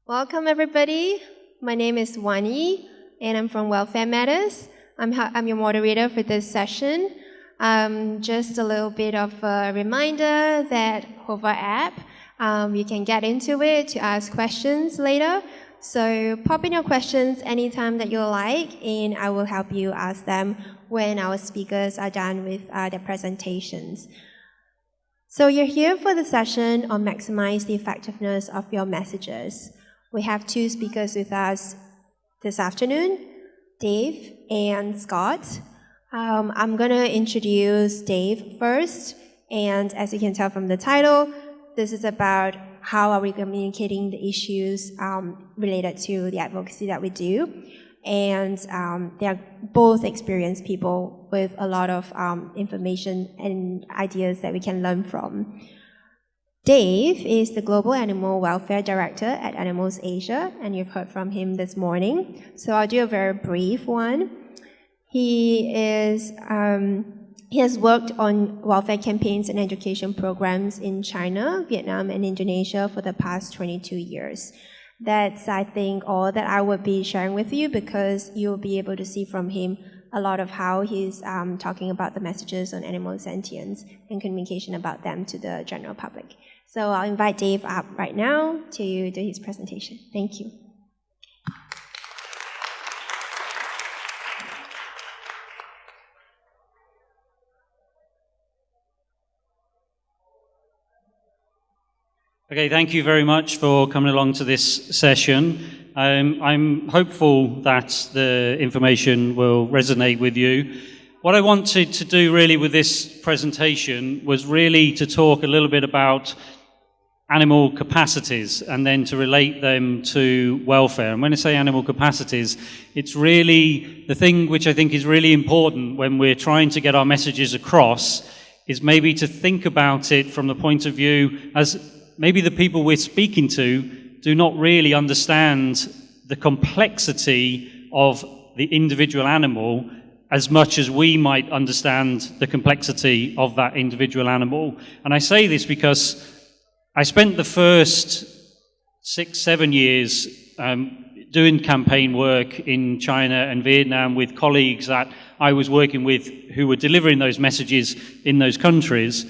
Welcome, everybody. My name is Wanyi, and I'm from Welfare Matters. I'm your moderator for this session. Just a little bit of a reminder that Hova app, you can get into it to ask questions later. So pop in your questions anytime that you like, and I will help you ask them when our speakers are done with their presentations. So you're here for the session on maximize the effectiveness of your messages. We have two speakers with us this afternoon, Dave and Scott. I'm going to introduce Dave first, and as you can tell from the title, this is about how are we communicating the issues related to the advocacy that we do. And they are both experienced people with a lot of information and ideas that we can learn from. Dave is the Global Animal Welfare Director at Animals Asia, and you've heard from him this morning. So I'll do a very brief one. He has worked on welfare campaigns and education programs in China, Vietnam, and Indonesia for the past 22 years. That's, I think, all that I would be sharing with you, because you'll be able to see from him a lot of how he's talking about the messages on animal sentience and communication about them to the general public. So I'll invite Dave up right now to do his presentation. Thank you. Okay, thank you very much for coming along to this session. I'm hopeful that the information will resonate with you. What I wanted to do really with this presentation was really to talk a little bit about animal capacities and then to relate them to welfare. And when I say animal capacities, it's really the thing which I think is really important when we're trying to get our messages across is maybe to think about it from the point of view as maybe the people we're speaking to do not really understand the complexity of the individual animal as much as we might understand the complexity of that individual animal. And I say this because I spent the first 6-7 years doing campaign work in China and Vietnam with colleagues that I was working with who were delivering those messages in those countries.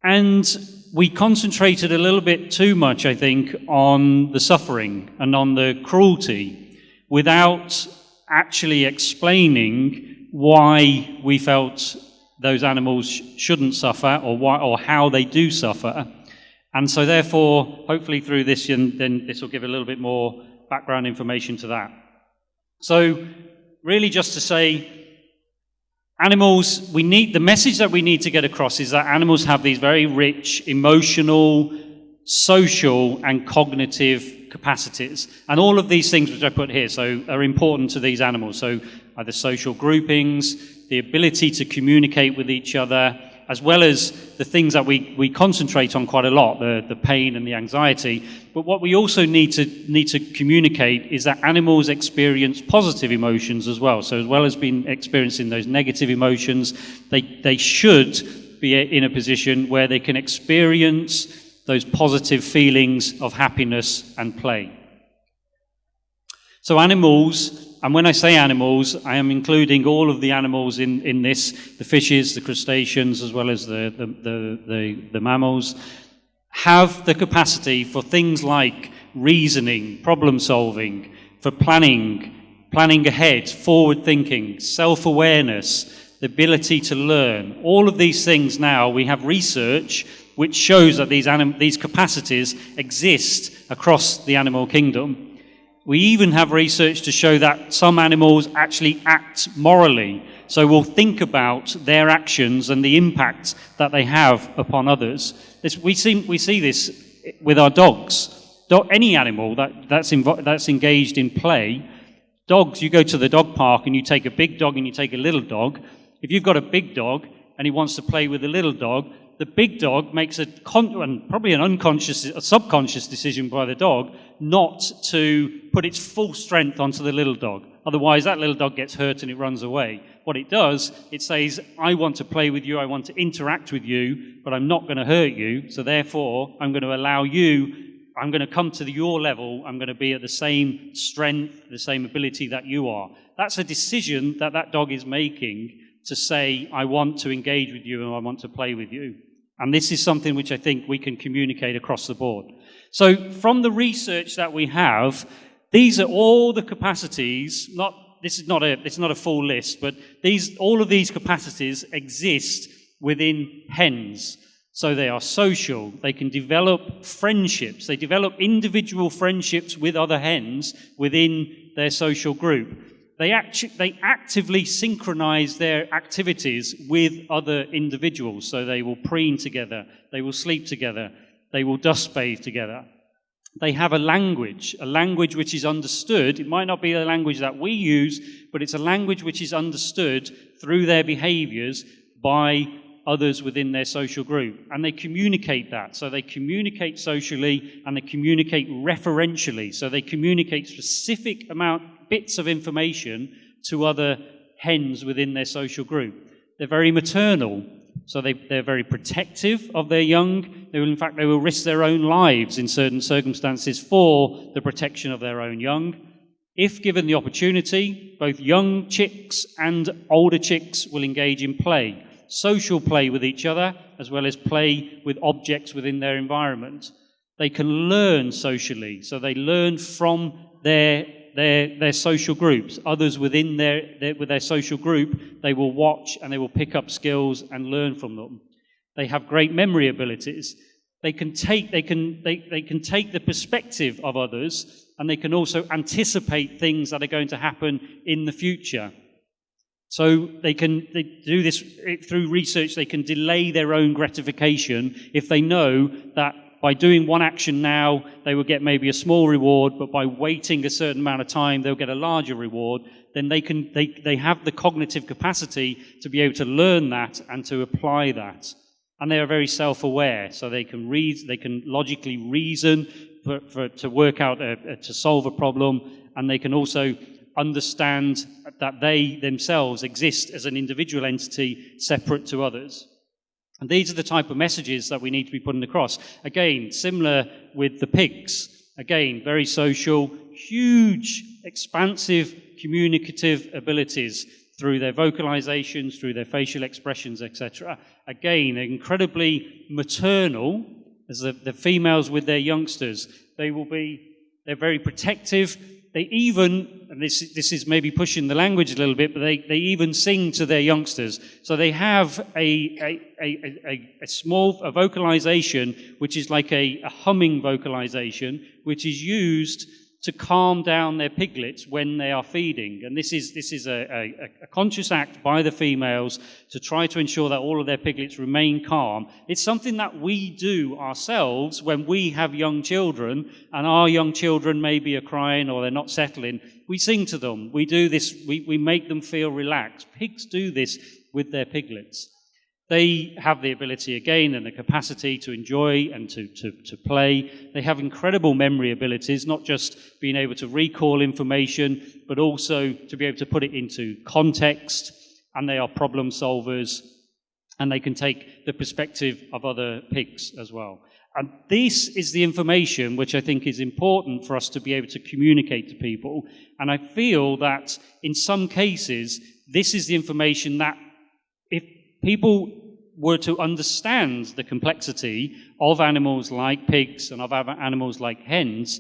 And we concentrated a little bit too much, I think, on the suffering and on the cruelty without actually explaining why we felt those animals shouldn't suffer or how they do suffer. And so therefore, hopefully through this, then this will give a little bit more background information to that. So really just to say, animals, the message that we need to get across is that animals have these very rich emotional, social, and cognitive capacities. And all of these things which I put here are important to these animals. So either social groupings, the ability to communicate with each other, as well as the things that we concentrate on quite a lot, the pain and the anxiety. But what we also need to communicate is that animals experience positive emotions as well. So as well as being experiencing those negative emotions, they should be in a position where they can experience those positive feelings of happiness and play. So animals, and when I say animals, I am including all of the animals in this, the fishes, the crustaceans, as well as the mammals, have the capacity for things like reasoning, problem solving, for planning ahead, forward thinking, self-awareness, the ability to learn. All of these things now, we have research which shows that these capacities exist across the animal kingdom. We even have research to show that some animals actually act morally. So we'll think about their actions and the impact that they have upon others. We see this with our dogs. Any animal that's engaged in play, dogs, you go to the dog park and you take a big dog and you take a little dog. If you've got a big dog and he wants to play with a little dog, the big dog makes probably a subconscious decision by the dog not to put its full strength onto the little dog. Otherwise, that little dog gets hurt and it runs away. What it does, it says, I want to play with you, I want to interact with you, but I'm not going to hurt you, so therefore, I'm going to allow you I'm going to come to your level, I'm going to be at the same strength, the same ability that you are. That's a decision that that dog is making to say, I want to engage with you and I want to play with you. And this is something which I think we can communicate across the board. So from the research that we have, these are all the capacities, it's not a full list, but all of these capacities exist within hens. So they are social, they can develop friendships, they develop individual friendships with other hens within their social group. They actively synchronize their activities with other individuals. So they will preen together, they will sleep together, they will dust bathe together. They have a language which is understood. It might not be a language that we use, but it's a language which is understood through their behaviors by others within their social group. And they communicate that. So they communicate socially and they communicate referentially. So they communicate specific bits of information to other hens within their social group. They're very maternal. So they're very protective of their young. They will risk their own lives in certain circumstances for the protection of their own young. If given the opportunity, both young chicks and older chicks will engage in play. Social play with each other, as well as play with objects within their environment. They can learn socially, so they learn from their social groups. Others within their social group, they will watch and they will pick up skills and learn from them. They have great memory abilities. They can take the perspective of others, and they can also anticipate things that are going to happen in the future. So they do this through research. They can delay their own gratification if they know that by doing one action now, they will get maybe a small reward, but by waiting a certain amount of time, they'll get a larger reward. Then they have the cognitive capacity to be able to learn that and to apply that. And they are very self-aware, so they can logically reason to work out, to solve a problem, and they can also understand that they themselves exist as an individual entity separate to others. And these are the type of messages that we need to be putting across. Again, similar with the pigs. Again, very social, huge, expansive, communicative abilities through their vocalizations, through their facial expressions, etc. Again, incredibly maternal, as the females with their youngsters. They're very protective. They even, and this is maybe pushing the language a little bit, but they even sing to their youngsters. So they have a vocalization which is like a humming vocalization, which is used to calm down their piglets when they are feeding. And this is a conscious act by the females to try to ensure that all of their piglets remain calm. It's something that we do ourselves when we have young children, and our young children maybe are crying or they're not settling. We sing to them. We do this. We make them feel relaxed. Pigs do this with their piglets. They have the ability, again, and the capacity to enjoy and to play. They have incredible memory abilities, not just being able to recall information, but also to be able to put it into context, and they are problem solvers, and they can take the perspective of other pigs as well. And this is the information which I think is important for us to be able to communicate to people. And I feel that in some cases, this is the information that if people were to understand the complexity of animals like pigs and of animals like hens,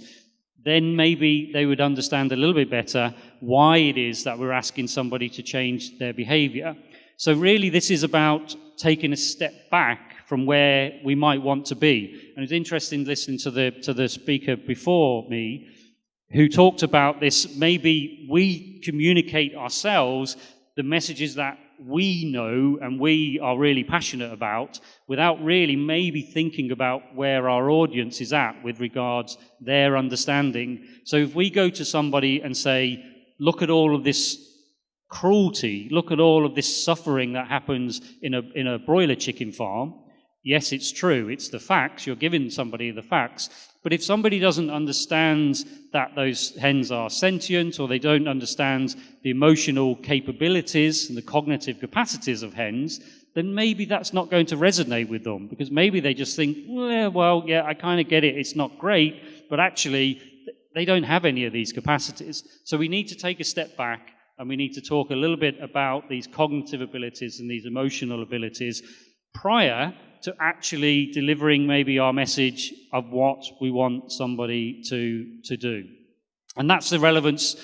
then maybe they would understand a little bit better why it is that we're asking somebody to change their behavior. So really this is about taking a step back from where we might want to be. And it's interesting listening to the speaker before me who talked about this. Maybe we communicate ourselves the messages that we know and we are really passionate about without really maybe thinking about where our audience is at with regards their understanding. So if we go to somebody and say, look at all of this cruelty, look at all of this suffering that happens in a broiler chicken farm, yes, it's true, it's the facts, you're giving somebody the facts, But if somebody doesn't understand that those hens are sentient, or they don't understand the emotional capabilities and the cognitive capacities of hens, then maybe that's not going to resonate with them, because maybe they just think, well, yeah, I kind of get it, it's not great, but actually they don't have any of these capacities. So we need to take a step back, and we need to talk a little bit about these cognitive abilities and these emotional abilities prior to actually delivering maybe our message of what we want somebody to do. And that's the relevance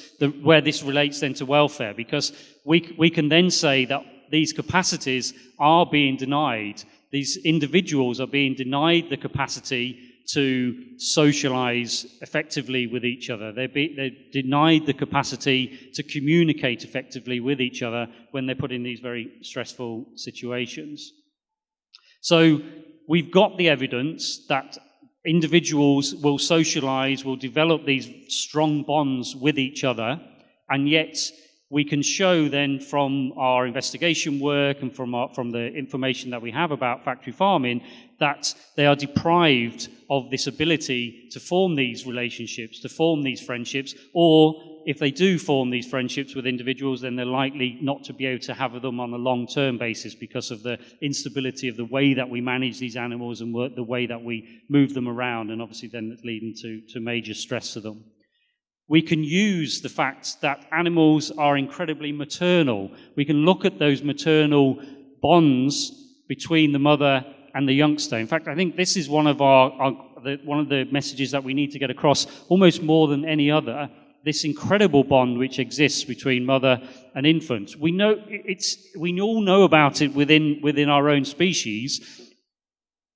where this relates then to welfare, because we can then say that these capacities are being denied. These individuals are being denied the capacity to socialize effectively with each other. They're denied the capacity to communicate effectively with each other when they're put in these very stressful situations. So we've got the evidence that individuals will socialize, will develop these strong bonds with each other, and yet we can show then from our investigation work and from the information that we have about factory farming that they are deprived of this ability to form these relationships, to form these friendships, or if they do form these friendships with individuals, then they're likely not to be able to have them on a long-term basis because of the instability of the way that we manage these animals and the way that we move them around, and obviously then it's leading to major stress to them. We can use the fact that animals are incredibly maternal. We can look at those maternal bonds between the mother and the youngster. In fact, I think this is one of one of the messages that we need to get across almost more than any other, this incredible bond which exists between mother and infant. We all know about it within our own species.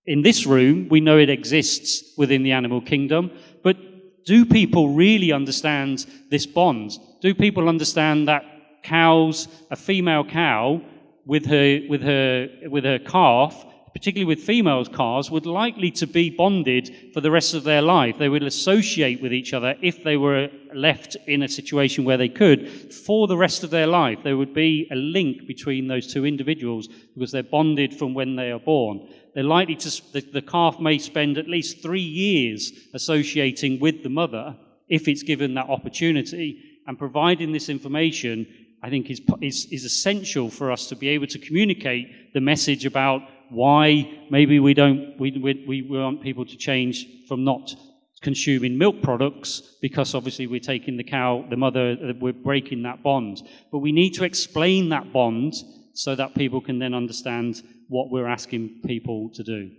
In this room, we know it exists within the animal kingdom, but do people really understand this bond? Do people understand that a female cow with her calf, particularly with female calves, would likely to be bonded for the rest of their life? They would associate with each other if they were left in a situation where they could for the rest of their life. There would be a link between those two individuals because they're bonded from when they are born. They're likely the calf may spend at least 3 years associating with the mother if it's given that opportunity. And providing this information, I think, is essential for us to be able to communicate the message about why maybe we want people to change from not consuming milk products, because obviously we're taking the mother, we're breaking that bond. But we need to explain that bond so that people can then understand what we're asking people to do.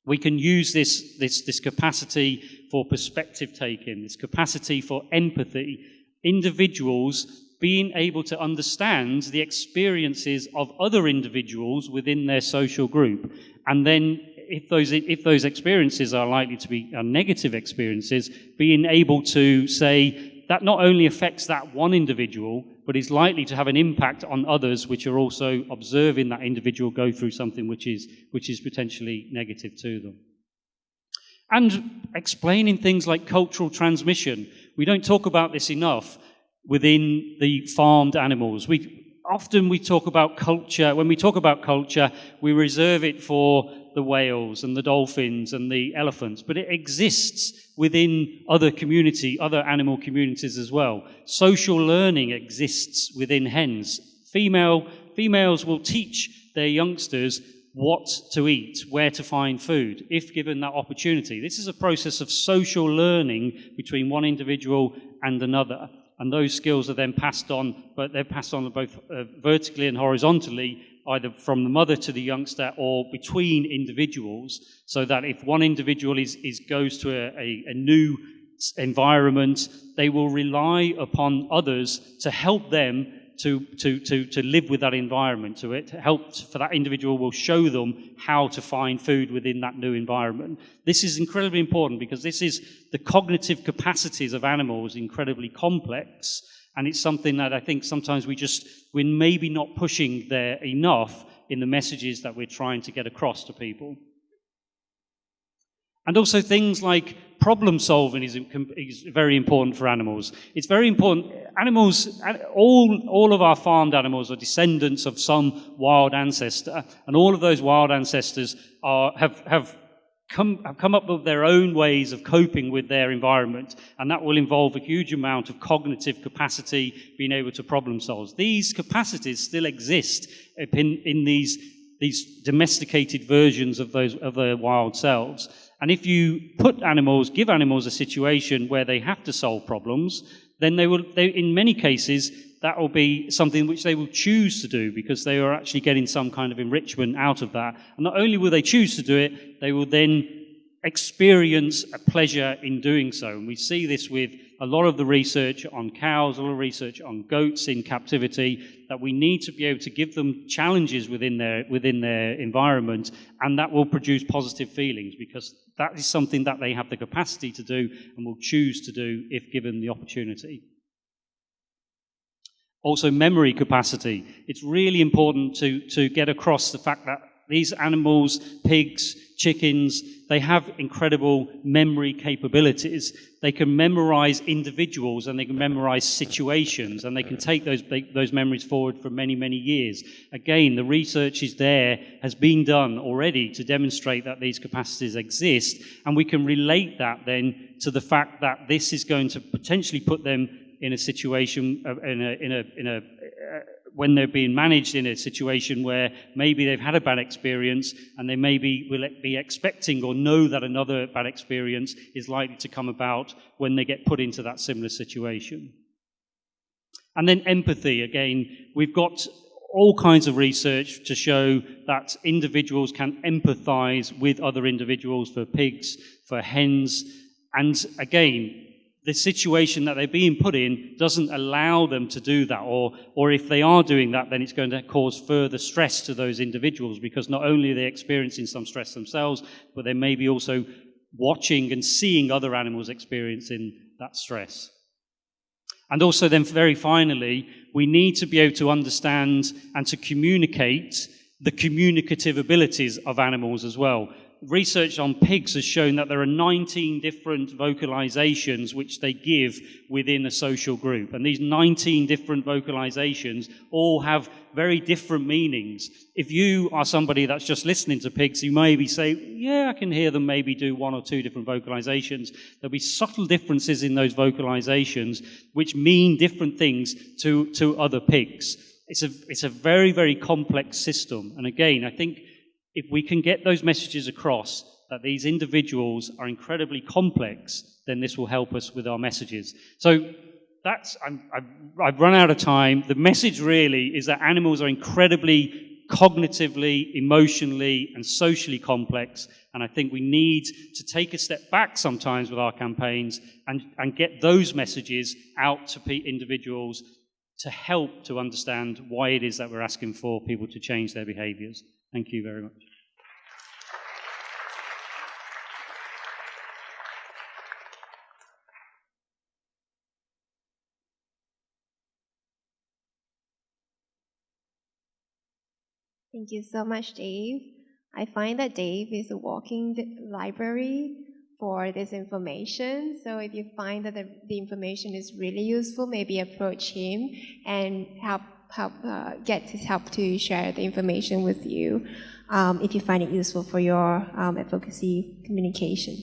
We can use this capacity for perspective taking, this capacity for empathy, individuals being able to understand the experiences of other individuals within their social group. And then if those experiences are likely to be negative experiences, being able to say that not only affects that one individual, but is likely to have an impact on others which are also observing that individual go through something which is potentially negative to them. And explaining things like cultural transmission. We don't talk about this enough within the farmed animals. Often we talk about culture. When we talk about culture, we reserve it for the whales and the dolphins and the elephants, but it exists within other animal communities as well. Social learning exists within hens. Females will teach their youngsters what to eat, where to find food, if given that opportunity. This is a process of social learning between one individual and another. And those skills are then passed on, but they're passed on both vertically and horizontally, either from the mother to the youngster or between individuals, so that if one individual goes to a new environment, they will rely upon others to help them to live with that environment, to help for that individual will show them how to find food within that new environment. This is incredibly important because this is the cognitive capacities of animals, incredibly complex, and it's something that I think sometimes we're maybe not pushing there enough in the messages that we're trying to get across to people. And also things like problem solving is very important for animals. It's very important. Animals, all of our farmed animals are descendants of some wild ancestor, and all of those wild ancestors have have come up with their own ways of coping with their environment, and that will involve a huge amount of cognitive capacity, being able to problem solve. These capacities still exist in these domesticated versions of their wild selves. And if you give animals a situation where they have to solve problems, then in many cases, that will be something which they will choose to do because they are actually getting some kind of enrichment out of that. And not only will they choose to do it, they will then experience a pleasure in doing so. And we see this with a lot of the research on cows, a lot of research on goats in captivity, that we need to be able to give them challenges within their environment, and that will produce positive feelings because that is something that they have the capacity to do and will choose to do if given the opportunity. Also, memory capacity. It's really important to get across the fact that these animals, pigs, chickens, they have incredible memory capabilities. They can memorize individuals and they can memorize situations, and they can take those memories forward for many, many years. Again, the research has been done already to demonstrate that these capacities exist, and we can relate that then to the fact that this is going to potentially put them in a situation, when they're being managed in a situation where maybe they've had a bad experience and they maybe will be expecting or know that another bad experience is likely to come about when they get put into that similar situation. And then empathy, again, we've got all kinds of research to show that individuals can empathize with other individuals, for pigs, for hens, and again, the situation that they're being put in doesn't allow them to do that, or if they are doing that, then it's going to cause further stress to those individuals, because not only are they experiencing some stress themselves, but they may be also watching and seeing other animals experiencing that stress. And also then, very finally, we need to be able to understand and to communicate the communicative abilities of animals as well. Research on pigs has shown that there are 19 different vocalizations which they give within a social group. And these 19 different vocalizations all have very different meanings. If you are somebody that's just listening to pigs, you maybe say, yeah, I can hear them maybe do one or two different vocalizations. There'll be subtle differences in those vocalizations which mean different things to other pigs. It's a very, very complex system. And again, I think if we can get those messages across that these individuals are incredibly complex, then this will help us with our messages. So I've run out of time. The message really is that animals are incredibly cognitively, emotionally, and socially complex, and I think we need to take a step back sometimes with our campaigns and get those messages out to individuals to help to understand why it is that we're asking for people to change their behaviors. Thank you very much. Thank you so much, Dave. I find that Dave is a walking library for this information. So if you find that the information is really useful, maybe approach him and get his help to share the information with you if you find it useful for your advocacy communication.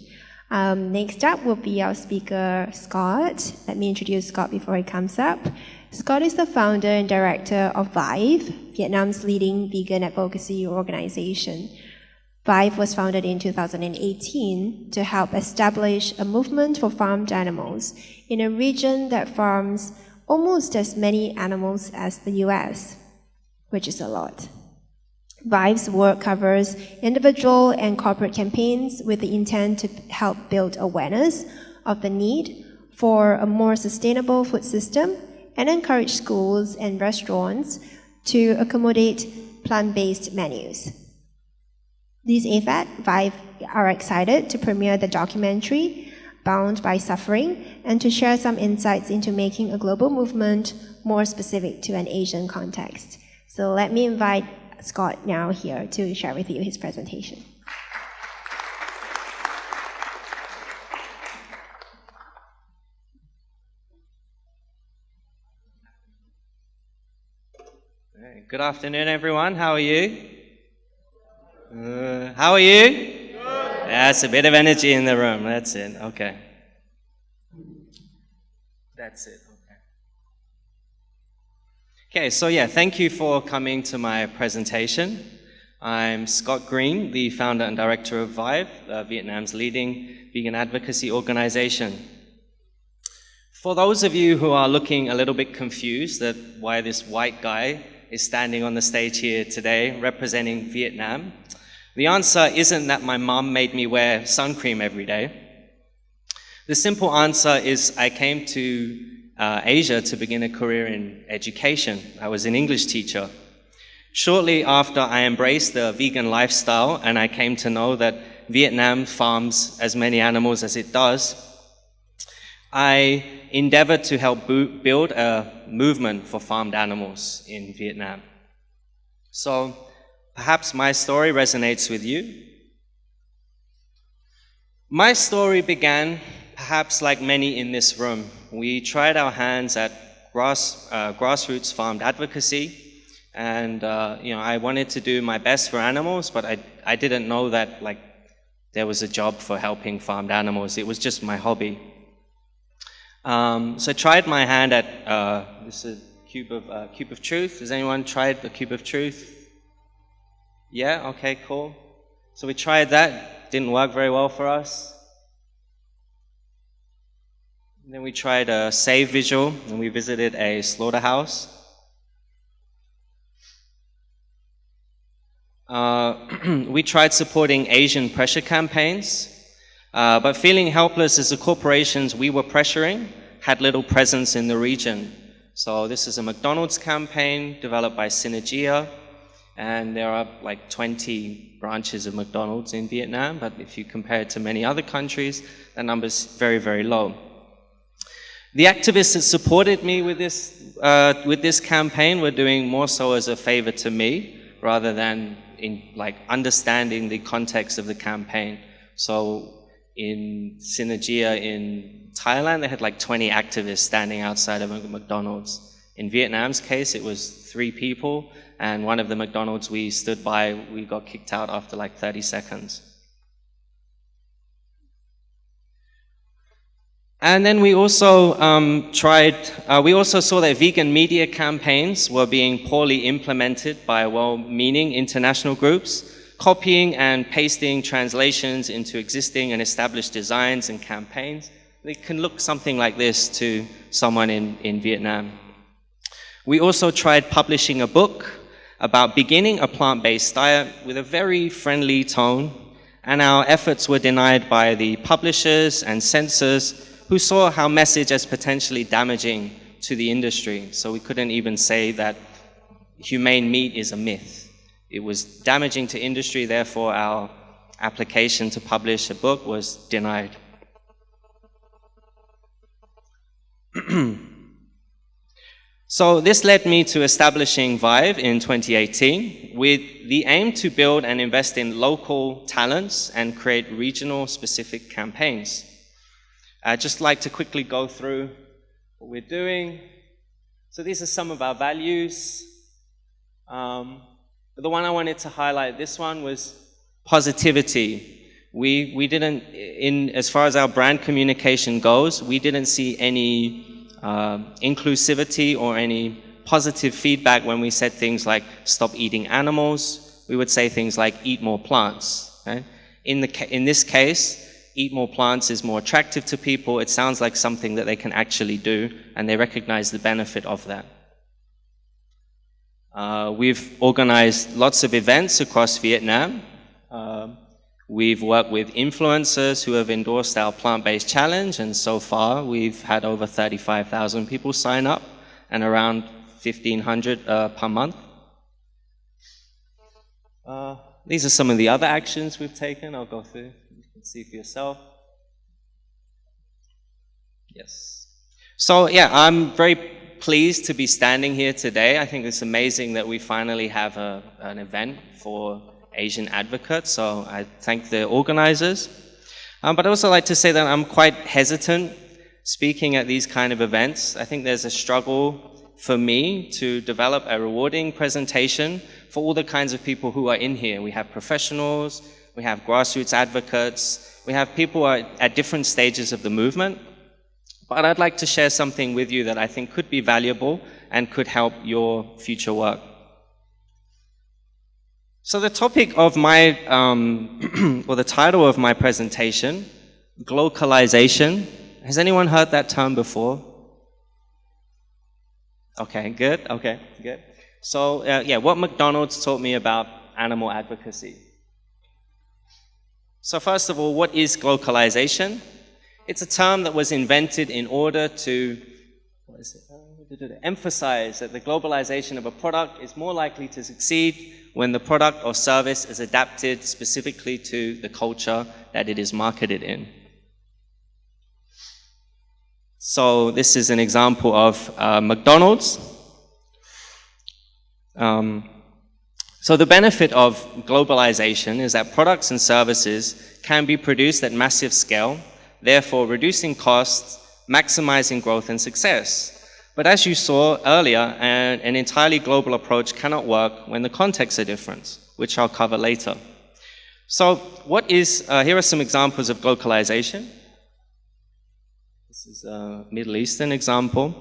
Next up will be our speaker, Scott. Let me introduce Scott before he comes up. Scott is the founder and director of Vive, Vietnam's leading vegan advocacy organization. Vive was founded in 2018 to help establish a movement for farmed animals in a region that farms almost as many animals as the US, which is a lot. Vive's work covers individual and corporate campaigns with the intent to help build awareness of the need for a more sustainable food system and encourage schools and restaurants to accommodate plant-based menus. These AFAD, Vive are excited to premiere the documentary Bound by Suffering and to share some insights into making a global movement more specific to an Asian context. So let me invite Scott now here to share with you his presentation. Good afternoon, everyone. How are you? How are you? Good. That's a bit of energy in the room. That's it. Okay. That's it. Okay, so yeah, thank you for coming to my presentation. I'm Scott Green, the founder and director of Vive, Vietnam's leading vegan advocacy organization. For those of you who are looking a little bit confused at why this white guy is standing on the stage here today representing Vietnam, the answer isn't that my mom made me wear sun cream every day. The simple answer is I came to Asia to begin a career in education. I was an English teacher. Shortly after I embraced the vegan lifestyle and I came to know that Vietnam farms as many animals as it does, I endeavored to help build a movement for farmed animals in Vietnam. So perhaps my story resonates with you. My story began perhaps like many in this room. We tried our hands at grassroots farmed advocacy, and I wanted to do my best for animals, but I didn't know that there was a job for helping farmed animals. It was just my hobby. So I tried my hand at this is a cube of truth. Has anyone tried the cube of truth? Yeah. Okay. Cool. So we tried that. Didn't work very well for us. And then we tried a save visual, and we visited a slaughterhouse. We tried supporting Asian pressure campaigns, but feeling helpless as the corporations we were pressuring had little presence in the region. So this is a McDonald's campaign developed by Synergia, and there are 20 branches of McDonald's in Vietnam, but if you compare it to many other countries, the number's very, very low. The activists that supported me with this campaign were doing more so as a favor to me rather than in understanding the context of the campaign. So in Synergia in Thailand, they had 20 activists standing outside of a McDonald's. In Vietnam's case, it was 3 people, and one of the McDonald's we stood by, we got kicked out after 30 seconds. And then we also we also saw that vegan media campaigns were being poorly implemented by well-meaning international groups, copying and pasting translations into existing and established designs and campaigns. They can look something like this to someone in Vietnam. We also tried publishing a book about beginning a plant-based diet with a very friendly tone, and our efforts were denied by the publishers and censors who saw our message as potentially damaging to the industry. So we couldn't even say that humane meat is a myth. It was damaging to industry, therefore our application to publish a book was denied. So this led me to establishing Vive in 2018 with the aim to build and invest in local talents and create regional specific campaigns. I'd just like to quickly go through what we're doing. So these are some of our values. But the one I wanted to highlight, this one was positivity. We didn't, as far as our brand communication goes, we didn't see any inclusivity or any positive feedback when we said things like stop eating animals. We would say things like eat more plants. Okay? In this case, eat more plants is more attractive to people. It sounds like something that they can actually do, and they recognize the benefit of that. We've organized lots of events across Vietnam. We've worked with influencers who have endorsed our plant-based challenge, and so far we've had over 35,000 people sign up and around 1,500 per month. These are some of the other actions we've taken. I'll go through. You can see for yourself. Yes. So yeah, I'm very pleased to be standing here today. I think it's amazing that we finally have an event for Asian advocates, so I thank the organizers. But I'd also like to say that I'm quite hesitant speaking at these kind of events. I think there's a struggle for me to develop a rewarding presentation for all the kinds of people who are in here. We have professionals, we have grassroots advocates, we have people at different stages of the movement. But I'd like to share something with you that I think could be valuable and could help your future work. So the topic of my, or the title of my presentation, globalization. Has anyone heard that term before? Okay, good. Okay, good. So, yeah, what McDonald's taught me about animal advocacy. So first of all, what is globalization? It's a term that was invented in order to emphasize that the globalization of a product is more likely to succeed when the product or service is adapted specifically to the culture that it is marketed in. So this is an example of McDonald's. So the benefit of globalization is that products and services can be produced at massive scale, therefore reducing costs, maximizing growth and success. But as you saw earlier, an entirely global approach cannot work when the contexts are different, which I'll cover later. So here are some examples of globalization. This is a Middle Eastern example.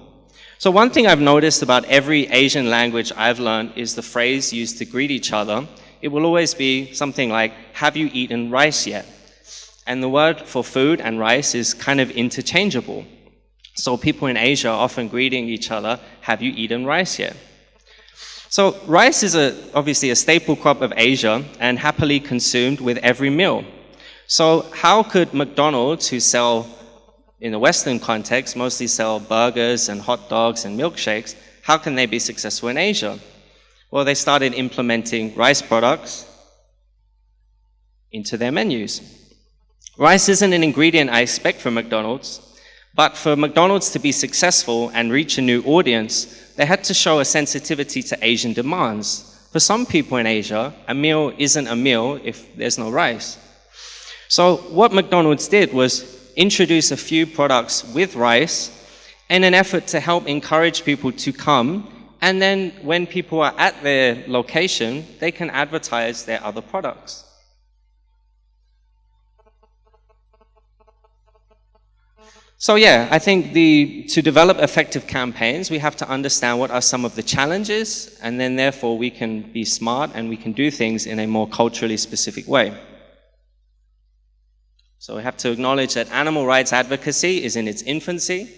So one thing I've noticed about every Asian language I've learned is the phrase used to greet each other. It will always be something like, "Have you eaten rice yet?" And the word for food and rice is kind of interchangeable. So people in Asia are often greeting each other, "Have you eaten rice yet?" So rice is obviously a staple crop of Asia and happily consumed with every meal. So how could McDonald's, who sell, in the Western context, mostly sell burgers and hot dogs and milkshakes, how can they be successful in Asia? Well, they started implementing rice products into their menus. Rice isn't an ingredient I expect from McDonald's, but for McDonald's to be successful and reach a new audience, they had to show a sensitivity to Asian demands. For some people in Asia, a meal isn't a meal if there's no rice. So what McDonald's did was introduce a few products with rice in an effort to help encourage people to come, and then when people are at their location, they can advertise their other products. So yeah, I think to develop effective campaigns, we have to understand what are some of the challenges, and then therefore we can be smart and we can do things in a more culturally specific way. So we have to acknowledge that animal rights advocacy is in its infancy.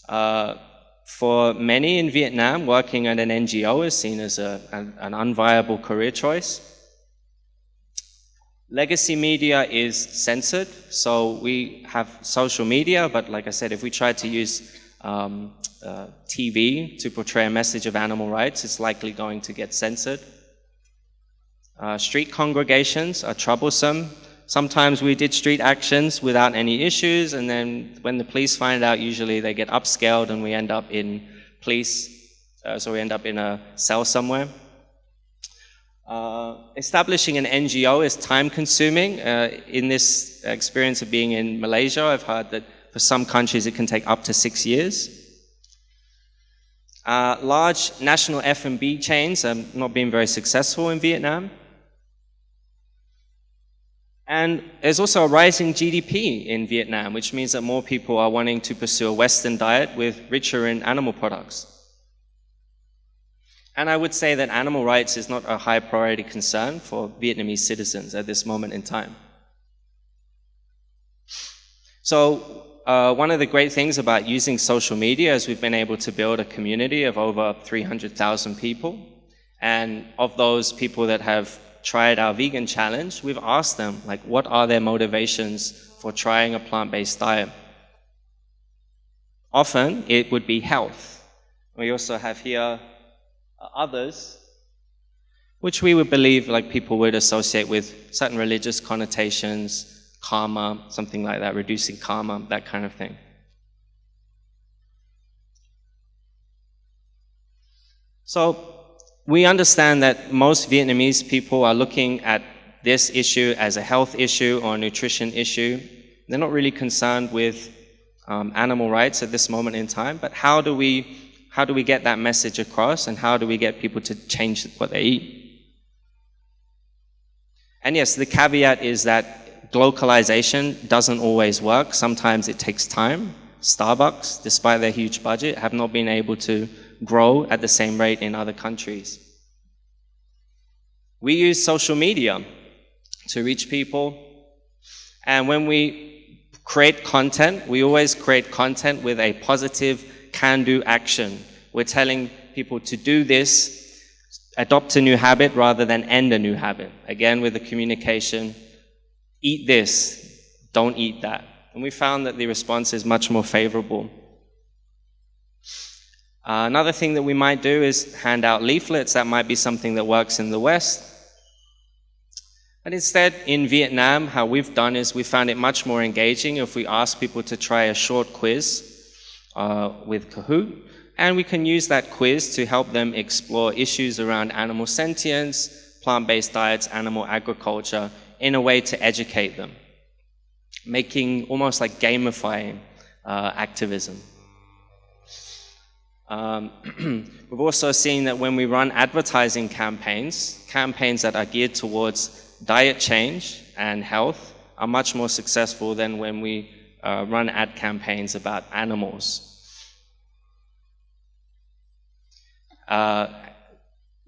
For many in Vietnam, working at an NGO is seen as an unviable career choice. Legacy media is censored, so we have social media, but like I said, if we try to use TV to portray a message of animal rights, it's likely going to get censored. Street congregations are troublesome. Sometimes we did street actions without any issues, and then when the police find out, usually they get upscaled and we end up in so we end up in a cell somewhere. Establishing an NGO is time-consuming. In this experience of being in Malaysia, I've heard that for some countries it can take up to 6 years. Large national F&B chains have not been very successful in Vietnam. And there's also a rising GDP in Vietnam, which means that more people are wanting to pursue a Western diet with richer in animal products. And I would say that animal rights is not a high priority concern for Vietnamese citizens at this moment in time. So one of the great things about using social media is we've been able to build a community of over 300,000 people. And of those people that have tried our vegan challenge, we've asked them, like, what are their motivations for trying a plant-based diet? Often, it would be health. We also have here others, which we would believe like people would associate with certain religious connotations, karma, something like that, reducing karma, that kind of thing. So we understand that most Vietnamese people are looking at this issue as a health issue or a nutrition issue. They're not really concerned with animal rights at this moment in time, but how do we get that message across, and how do we get people to change what they eat? And yes, the caveat is that localization doesn't always work. Sometimes it takes time. Starbucks, despite their huge budget, have not been able to grow at the same rate in other countries. We use social media to reach people. And when we create content, we always create content with a positive can-do action. We're telling people to do this, adopt a new habit rather than end a new habit. Again, with the communication, eat this, don't eat that. And we found that the response is much more favorable. Another thing that we might do is hand out leaflets. That might be something that works in the West. But instead, in Vietnam, how we've done is we found it much more engaging if we ask people to try a short quiz with Kahoot. And we can use that quiz to help them explore issues around animal sentience, plant-based diets, animal agriculture, in a way to educate them, making almost like gamifying activism. We've also seen that when we run advertising campaigns that are geared towards diet change and health are much more successful than when we run ad campaigns about animals.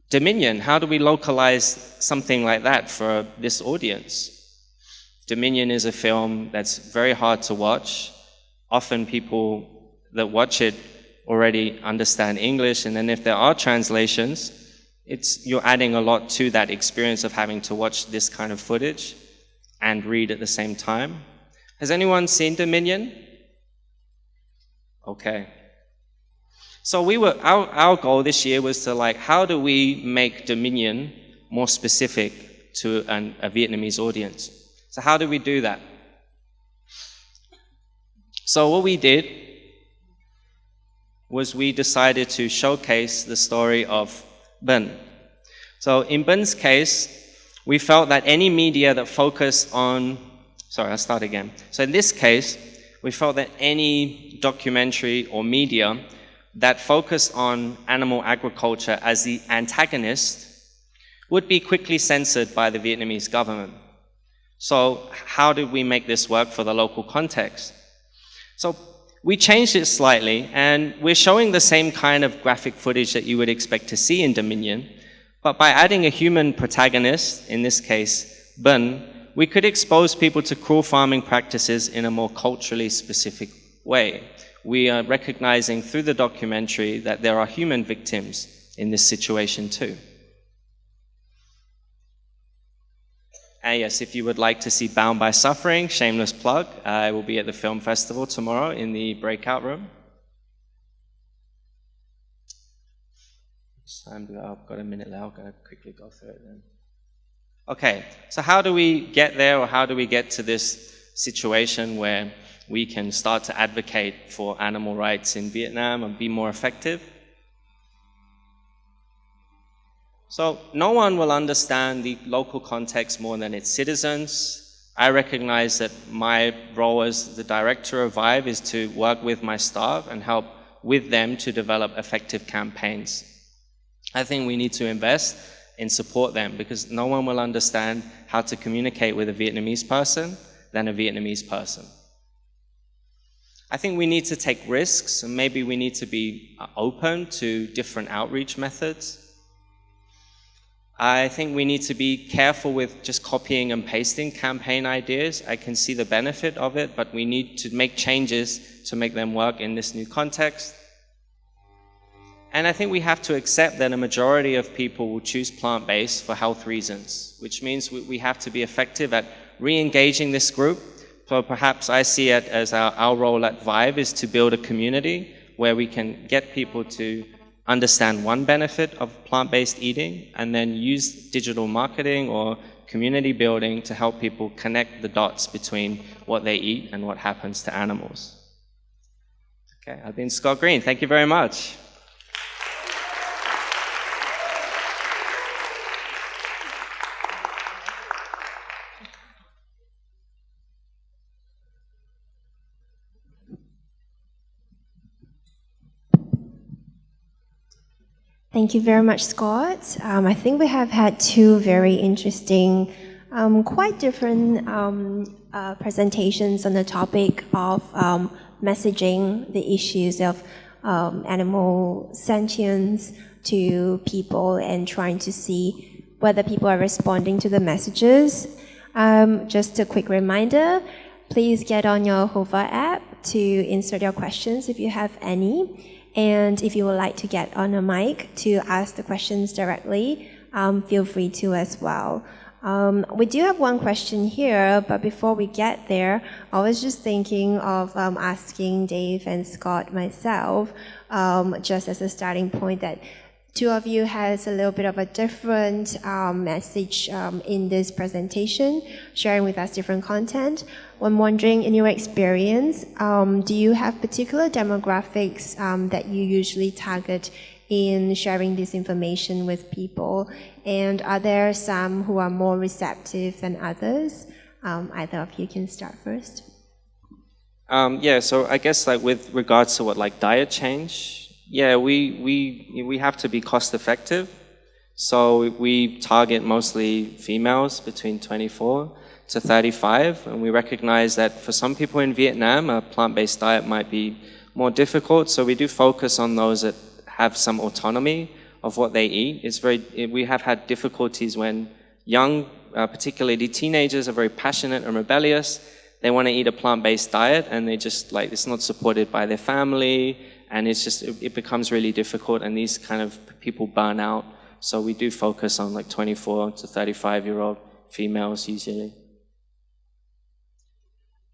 Dominion, how do we localize something like that for this audience? Dominion is a film that's very hard to watch. Often people that watch it already understand English, and then if there are translations, you're adding a lot to that experience of having to watch this kind of footage and read at the same time. Has anyone seen Dominion? Okay. So our goal this year was to how do we make Dominion more specific to a Vietnamese audience? So how do we do that? So what we did was we decided to showcase the story of Ben. So in Ben's case, we felt that any media that focused on, So in this case, we felt that any documentary or media that focused on animal agriculture as the antagonist would be quickly censored by the Vietnamese government. So how did we make this work for the local context? So we changed it slightly, and we're showing the same kind of graphic footage that you would expect to see in Dominion, but by adding a human protagonist, in this case, Ben, we could expose people to cruel farming practices in a more culturally specific way. We are recognizing through the documentary that there are human victims in this situation too. And yes, if you would like to see Bound by Suffering, shameless plug, I will be at the film festival tomorrow in the breakout room. I've got a minute left, I'm going to quickly go through it then. Okay, so how do we get there, or how do we get to this situation where we can start to advocate for animal rights in Vietnam and be more effective? So no one will understand the local context more than its citizens. I recognize that my role as the director of Vive is to work with my staff and help with them to develop effective campaigns. I think we need to invest and support them, because no one will understand how to communicate with a Vietnamese person than a Vietnamese person. I think we need to take risks, and maybe we need to be open to different outreach methods. I think we need to be careful with just copying and pasting campaign ideas. I can see the benefit of it, but we need to make changes to make them work in this new context. And I think we have to accept that a majority of people will choose plant-based for health reasons, which means we have to be effective at re-engaging this group. So perhaps I see it as our role at Vive is to build a community where we can get people to understand one benefit of plant-based eating, and then use digital marketing or community building to help people connect the dots between what they eat and what happens to animals. Okay, I've been Scott Green. Thank you very much. Thank you very much, Scott. I think we have had two very interesting quite different presentations on the topic of messaging the issues of animal sentience to people and trying to see whether people are responding to the messages. Just a quick reminder, please get on your Hova app to insert your questions if you have any. And if you would like to get on a mic to ask the questions directly, feel free to as well. We do have one question here, but before we get there, I was just thinking of asking Dave and Scott myself, just as a starting point, that two of you has a little bit of a different message in this presentation, sharing with us different content. I'm wondering, in your experience, do you have particular demographics that you usually target in sharing this information with people? And are there some who are more receptive than others? Either of you can start first. So I guess like with regards to like diet change, we have to be cost effective. So we target mostly females between 24 to 35, and we recognize that for some people in Vietnam, a plant-based diet might be more difficult. So we do focus on those that have some autonomy of what they eat. We have had difficulties when young, particularly teenagers, are very passionate and rebellious. They want to eat a plant-based diet, and they just like, it's not supported by their family, and it becomes really difficult, and these kind of people burn out. So we do focus on like 24 to 35-year-old females usually.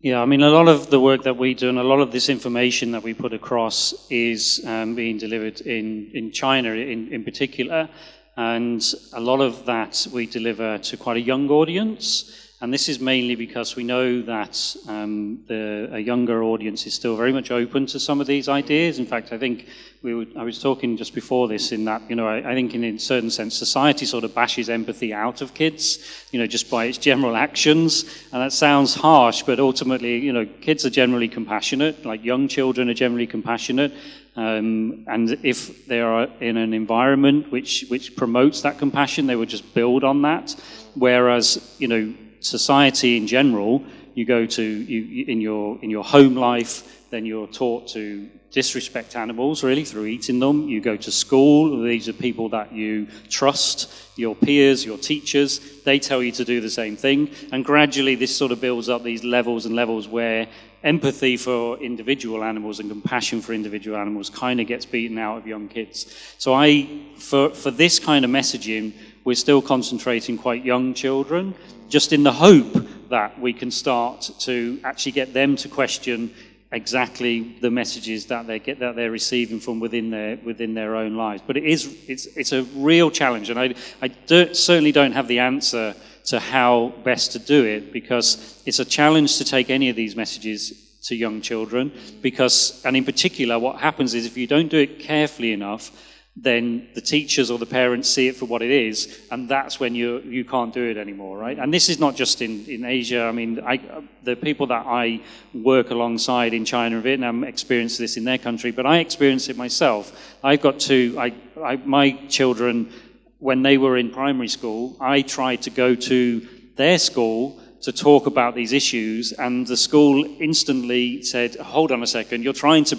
Yeah, I mean, a lot of the work that we do and a lot of this information that we put across is being delivered in China in particular. And a lot of that we deliver to quite a young audience. And this is mainly because we know that a younger audience is still very much open to some of these ideas. In fact, I think I was talking just before this in that, I think in a certain sense, society sort of bashes empathy out of kids, just by its general actions. And that sounds harsh, but ultimately, kids are generally compassionate, like young children are generally compassionate. And if they are in an environment which promotes that compassion, they would just build on that. Whereas, society in general, you go to in your home life, then you're taught to disrespect animals really through eating them. You go to school, these are people that you trust, your peers, your teachers, they tell you to do the same thing, and gradually this sort of builds up these levels and levels where empathy for individual animals and compassion for individual animals kind of gets beaten out of young kids. So for this kind of messaging, we're still concentrating quite young children, just in the hope that we can start to actually get them to question exactly the messages that they're receiving from within their own lives. But it's a real challenge, and I certainly don't have the answer to how best to do it, because it's a challenge to take any of these messages to young children, and in particular what happens is if you don't do it carefully enough, then the teachers or the parents see it for what it is, and that's when you can't do it anymore, right? And this is not just in Asia. I mean, the people that I work alongside in China and Vietnam experience this in their country, but I experience it myself. I've got my children, when they were in primary school, I tried to go to their school to talk about these issues, and the school instantly said, hold on a second, you're trying to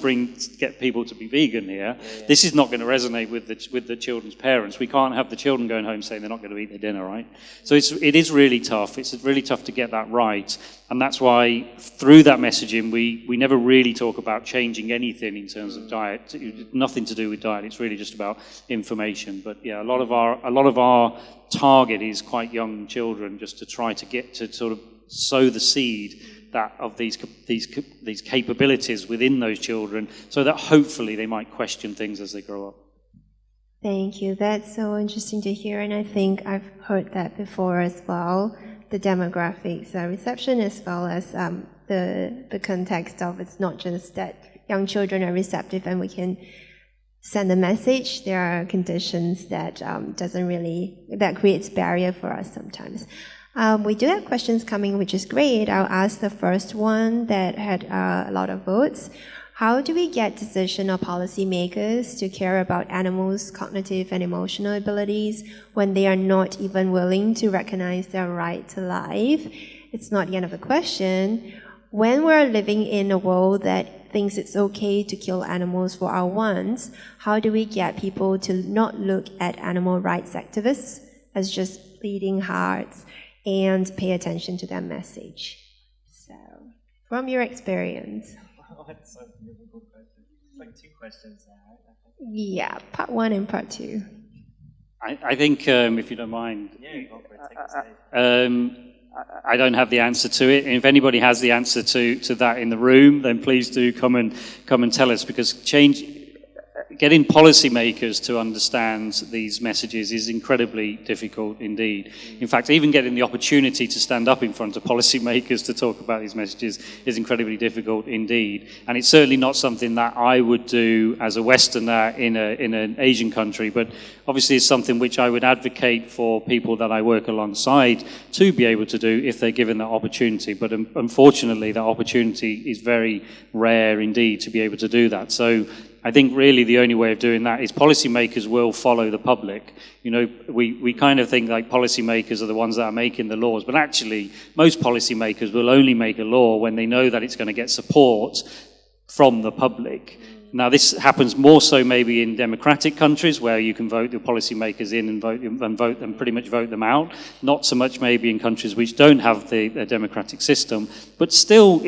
get people to be vegan here. Yeah. This is not going to resonate with the children's parents. We can't have the children going home saying they're not going to eat their dinner, right? So it is really tough. It's really tough to get that right. And that's why through that messaging, we never really talk about changing anything in terms of diet. Nothing to do with diet. It's really just about information. But yeah, a lot of our target is quite young children, just to try to get to sort of sow the seed of these capabilities within those children, so that hopefully they might question things as they grow up. Thank you. That's so interesting to hear, and I think I've heard that before as well. The demographics, reception, as well as the context of it's not just that young children are receptive and we can send a message. There are conditions that that creates barrier for us sometimes. We do have questions coming, which is great. I'll ask the first one that had a lot of votes. How do we get decision or policymakers to care about animals' cognitive and emotional abilities when they are not even willing to recognize their right to life? It's not the end of the question. When we're living in a world that thinks it's okay to kill animals for our wants, how do we get people to not look at animal rights activists as just bleeding hearts and pay attention to their message? So, from your experience. Oh, that's such a difficult question. It's like two questions there, right? Yeah, part 1 and part 2. I think, if you don't mind, Yeah, go for it. Take the stage. I don't have the answer to it. And if anybody has the answer to that in the room, then please do come and tell us, because getting policymakers to understand these messages is incredibly difficult indeed. In fact, even getting the opportunity to stand up in front of policymakers to talk about these messages is incredibly difficult indeed. And it's certainly not something that I would do as a Westerner in an Asian country, but obviously it's something which I would advocate for people that I work alongside to be able to do if they're given that opportunity. But unfortunately, that opportunity is very rare indeed to be able to do that. So I think really the only way of doing that is policymakers will follow the public. You know, we kind of think like policymakers are the ones that are making the laws, but actually most policymakers will only make a law when they know that it's going to get support from the public. Now, this happens more so maybe in democratic countries where you can vote the policymakers in and pretty much vote them out. Not so much maybe in countries which don't have the democratic system, but still,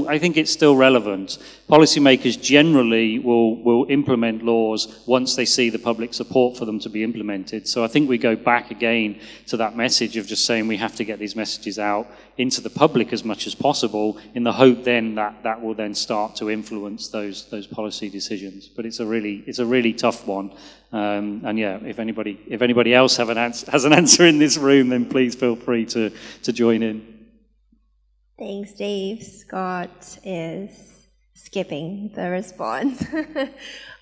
I think it's still relevant. Policymakers generally will implement laws once they see the public support for them to be implemented. So I think we go back again to that message of just saying we have to get these messages out into the public as much as possible, in the hope then that will then start to influence those policy decisions. But it's a really tough one. And yeah, if anybody else has an answer in this room, then please feel free to join in. Thanks, Dave. Scott is skipping the response.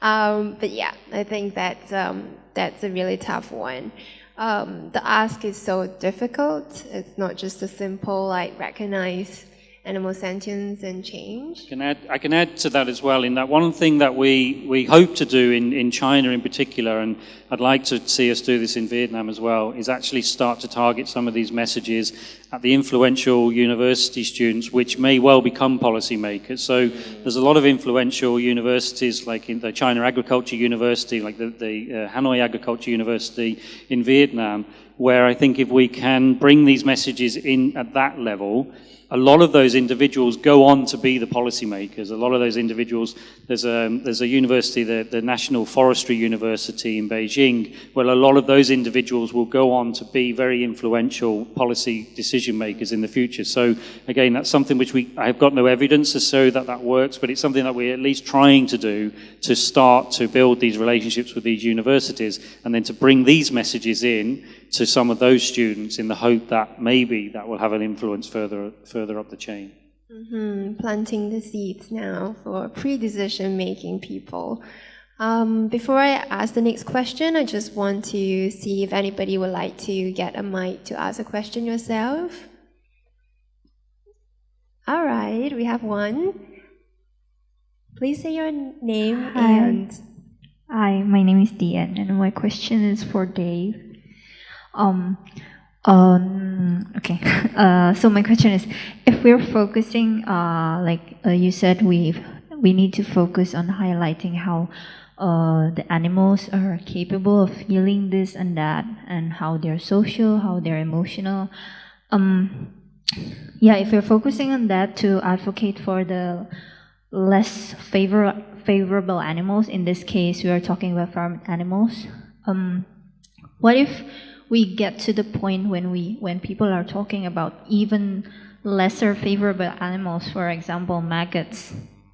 But yeah, I think that's a really tough one. The ask is so difficult. It's not just a simple like recognize animal sentience and change. I can add to that as well, in that one thing that we hope to do in China in particular, and I'd like to see us do this in Vietnam as well, is actually start to target some of these messages at the influential university students which may well become policymakers. So there's a lot of influential universities like in the China Agriculture University, like the Hanoi Agriculture University in Vietnam, where I think if we can bring these messages in at that level, a lot of those individuals go on to be the policymakers. A lot of those individuals, there's a university, the National Forestry University in Beijing, where a lot of those individuals will go on to be very influential policy decision makers in the future. So again, that's something which I have got no evidence to show that works, but it's something that we're at least trying to do to start to build these relationships with these universities, and then to bring these messages in to some of those students in the hope that maybe that will have an influence further up the chain. Planting the seeds now for pre-decision-making people. Before I ask the next question, I just want to see if anybody would like to get a mic to ask a question yourself. All right, we have one. Please say your name. Hi, my name is Dian, and my question is for Dave. Okay. So my question is, if we're focusing, you said, we need to focus on highlighting how the animals are capable of feeling this and that, and how they're social, how they're emotional. If we're focusing on that to advocate for the less favorable animals, in this case we are talking about farm animals. What if we get to the point when people are talking about even lesser favorable animals, for example, maggots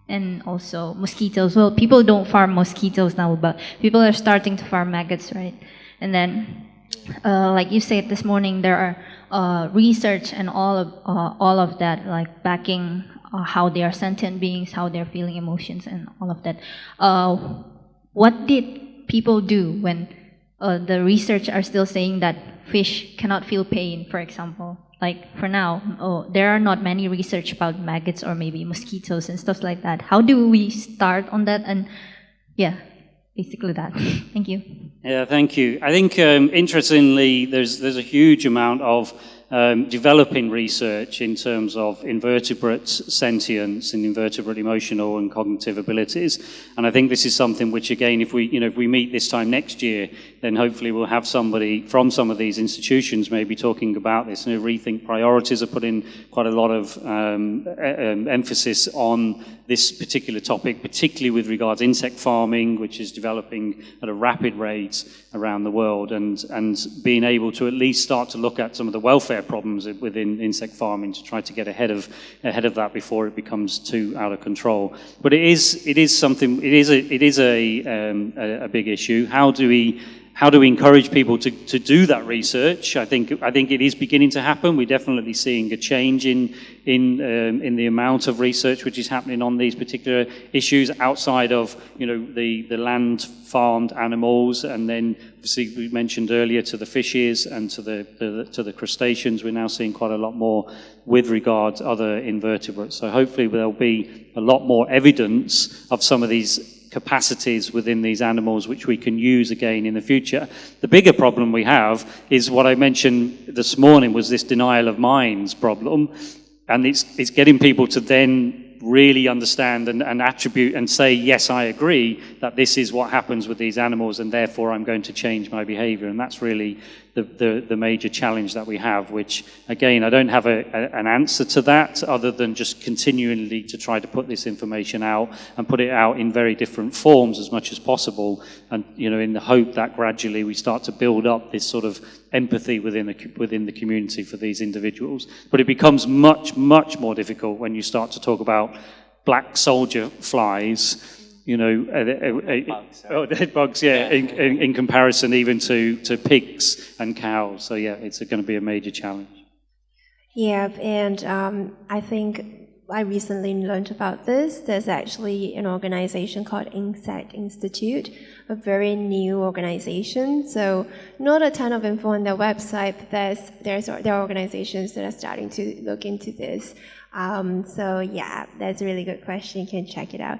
and also mosquitoes? Well, people don't farm mosquitoes now, but people are starting to farm maggots, right? And then, like you said this morning, there are research and all of that, like backing how they are sentient beings, how they're feeling emotions, and all of that. What did people do when the research are still saying that fish cannot feel pain, for example? like for now, there are not many research about maggots or maybe mosquitoes and stuff like that. How do we start on that? And yeah, basically that. Thank you. Yeah, thank you. I think, interestingly, there's a huge amount of developing research in terms of invertebrates' sentience and invertebrate emotional and cognitive abilities. And I think this is something which, again, if we meet this time next year, then hopefully we'll have somebody from some of these institutions maybe talking about this. Rethink Priorities are putting quite a lot of emphasis on this particular topic, particularly with regards to insect farming, which is developing at a rapid rate around the world, and being able to at least start to look at some of the welfare problems within insect farming to try to get ahead of that before it becomes too out of control. But it is something. It is a big issue. How do we encourage people to do that research? I think it is beginning to happen. We're definitely seeing a change in the amount of research which is happening on these particular issues outside of the land farmed animals, and then obviously we mentioned earlier to the fishes and to the crustaceans. We're now seeing quite a lot more with regard to other invertebrates. So hopefully there'll be a lot more evidence of some of these capacities within these animals which we can use again in the future. The bigger problem we have is what I mentioned this morning, was this denial of minds problem, and it's getting people to then really understand and attribute and say, yes, I agree that this is what happens with these animals and therefore I'm going to change my behavior. And that's really the major challenge that we have, which again, I don't have an answer to that other than just continually to try to put this information out and put it out in very different forms as much as possible, and in the hope that gradually we start to build up this sort of empathy within the community for these individuals. But it becomes much, much more difficult when you start to talk about black soldier flies, dead bugs, in comparison even to pigs and cows. So yeah, it's going to be a major challenge. Yeah, and I think I recently learned about this. There's actually an organization called Insect Institute, a very new organization. So not a ton of info on their website, but there are organizations that are starting to look into this. So yeah, that's a really good question. You can check it out.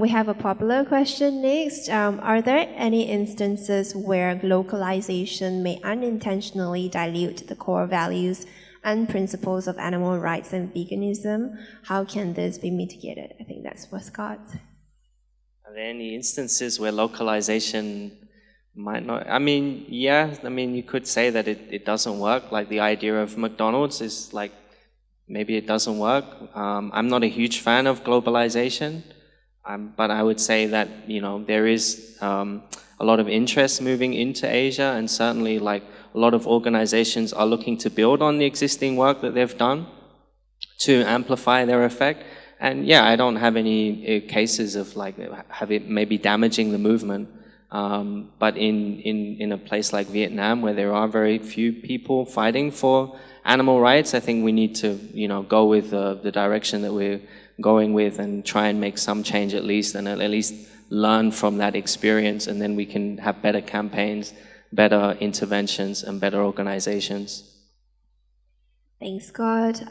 We have a popular question next. Are there any instances where localization may unintentionally dilute the core values and principles of animal rights and veganism? How can this be mitigated? I think that's for Scott. Are there any instances where localization might not? You could say that it doesn't work. Like the idea of McDonald's is like, maybe it doesn't work. I'm not a huge fan of globalization, but I would say that there is a lot of interest moving into Asia, and certainly like a lot of organizations are looking to build on the existing work that they've done to amplify their effect. And yeah, I don't have any cases of like have it maybe damaging the movement. But in a place like Vietnam, where there are very few people fighting for animal rights, I think we need to, go with the direction that we're going with and try and make some change at least, and at least learn from that experience, and then we can have better campaigns, better interventions, and better organizations. Thanks, Scott.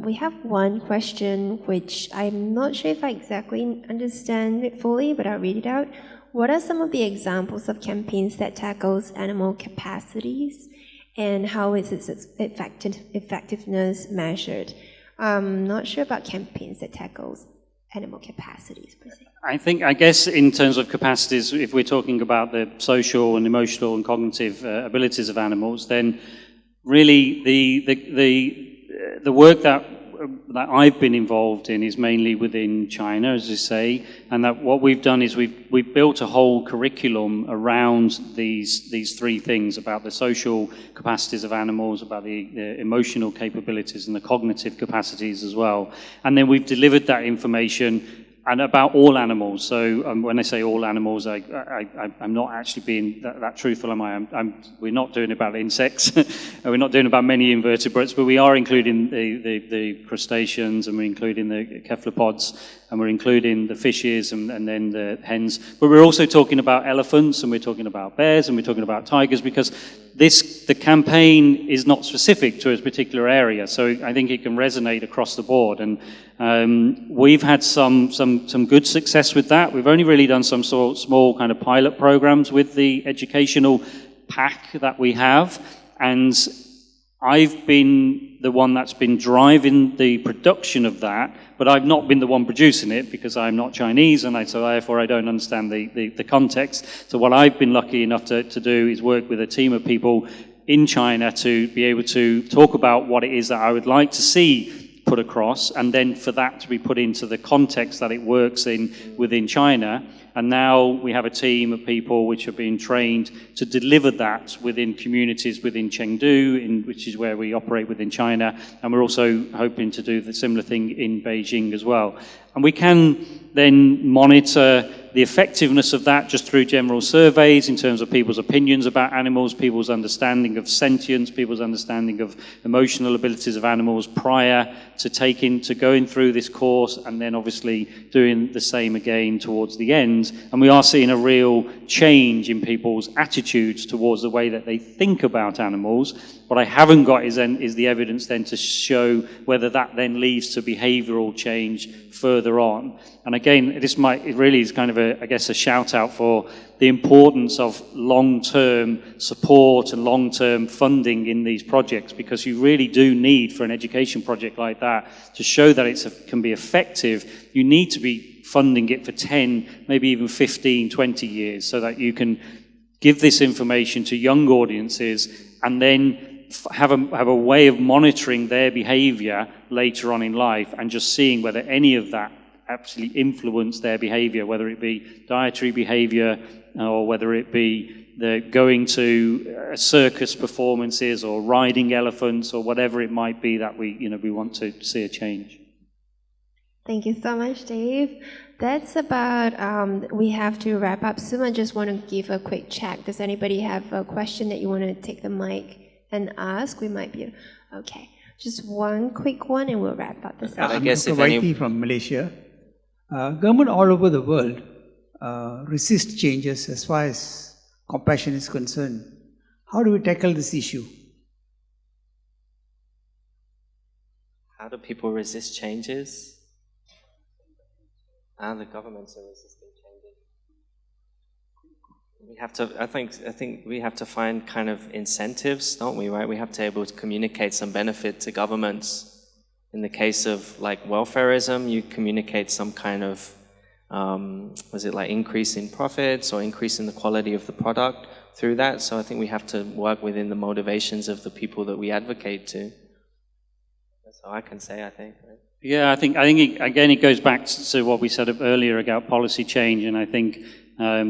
We have one question which I'm not sure if I exactly understand it fully, but I'll read it out. What are some of the examples of campaigns that tackles animal capacities, and how is its effectiveness measured? Not sure about campaigns that tackles animal capacities per se. I guess in terms of capacities, if we're talking about the social and emotional and cognitive abilities of animals, then really the work that I've been involved in is mainly within China, as you say, and that what we've done is we've built a whole curriculum around these three things, about the social capacities of animals, about the emotional capabilities and the cognitive capacities as well. And then we've delivered that information and about all animals. So when I say all animals, I'm not actually being that truthful, am I? We're not doing about insects, we're not doing about many invertebrates, but we are including the crustaceans, and we're including the cephalopods, and we're including the fishes, and then the hens. But we're also talking about elephants, and we're talking about bears, and we're talking about tigers, because the campaign is not specific to a particular area, so I think it can resonate across the board. And we've had some good success with that. We've only really done some sort of small kind of pilot programs with the educational pack that we have, and I've been the one that's been driving the production of that, but I've not been the one producing it because I'm not Chinese, and so therefore I don't understand the context. So what I've been lucky enough to do is work with a team of people in China to be able to talk about what it is that I would like to see put across, and then for that to be put into the context that it works in within China. And now we have a team of people which are being trained to deliver that within communities within Chengdu, which is where we operate within China. And we're also hoping to do the similar thing in Beijing as well. And we can then monitor the effectiveness of that just through general surveys in terms of people's opinions about animals, people's understanding of sentience, people's understanding of emotional abilities of animals prior to going through this course, and then obviously doing the same again towards the end. And we are seeing a real change in people's attitudes towards the way that they think about animals. What I haven't got is the evidence then to show whether that then leads to behavioural change further on. And again, it really is kind of a shout out for the importance of long-term support and long-term funding in these projects, because you really do need, for an education project like that, to show that it can be effective, you need to be funding it for 10, maybe even 15, 20 years, so that you can give this information to young audiences and then have a way of monitoring their behaviour later on in life, and just seeing whether any of that actually influence their behaviour, whether it be dietary behaviour or whether it be the going to circus performances or riding elephants or whatever it might be that we want to see a change. Thank you so much, Dave. That's about, we have to wrap up soon. I just want to give a quick check. Does anybody have a question that you want to take the mic and ask? We might be, okay. Just one quick one and we'll wrap up the session. I guess if any... from Malaysia. Government all over the world resist changes as far as compassion is concerned. How do we tackle this issue? How do people resist changes? The governments are resisting changes. We have to. I think we have to find kind of incentives, don't we? Right? We have to be able to communicate some benefit to governments. In the case of like welfareism, you communicate some kind of, was it like increase in profits or increase in the quality of the product through that? So I think we have to work within the motivations of the people that we advocate to. That's all I can say, I think. Right? Yeah, I think again it goes back to what we said earlier about policy change, and I think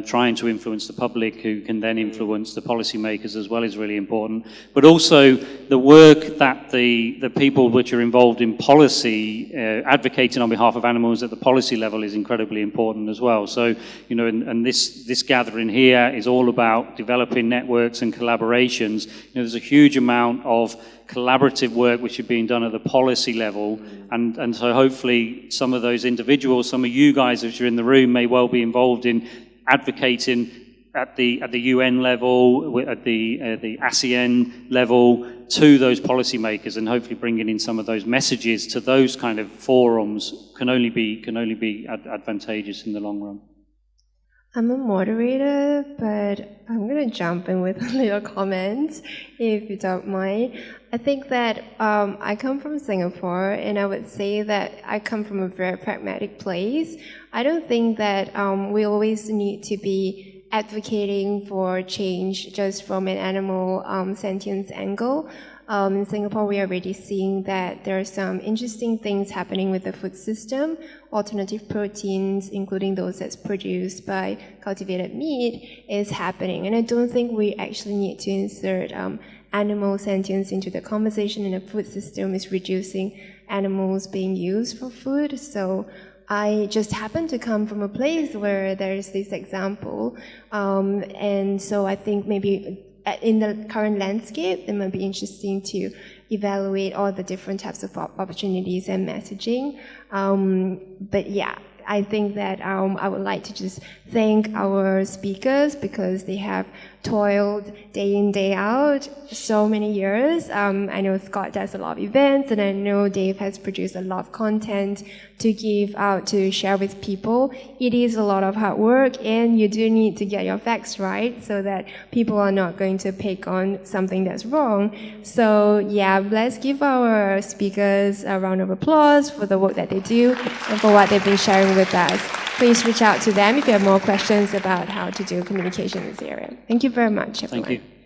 trying to influence the public who can then influence the policymakers as well is really important. But also the work that the people which are involved in policy, advocating on behalf of animals at the policy level is incredibly important as well. So, and this gathering here is all about developing networks and collaborations. There's a huge amount of collaborative work which is being done at the policy level, and so hopefully some of those individuals, some of you guys which are in the room may well be involved in advocating at the UN level, at the ASEAN level, to those policymakers, and hopefully bringing in some of those messages to those kind of forums can only be advantageous in the long run. I'm a moderator, but I'm going to jump in with a little comment, if you don't mind. I think that I come from Singapore, and I would say that I come from a very pragmatic place. I don't think that we always need to be advocating for change just from an animal sentience angle. In Singapore, we are already seeing that there are some interesting things happening with the food system. Alternative proteins, including those that's produced by cultivated meat, is happening. And I don't think we actually need to insert animal sentience into the conversation in the food system. Is reducing animals being used for food. So I just happen to come from a place where there's this example. And so I think maybe in the current landscape, it might be interesting to evaluate all the different types of opportunities and messaging. But yeah, I think that I would like to just thank our speakers because they have toiled day in, day out so many years. I know Scott does a lot of events, and I know Dave has produced a lot of content to give out, to share with people. It is a lot of hard work, and you do need to get your facts right so that people are not going to pick on something that's wrong. So yeah, let's give our speakers a round of applause for the work that they do and for what they've been sharing with us. Please reach out to them if you have more questions about how to do communication in this area. Thank you very much, everyone. Thank you.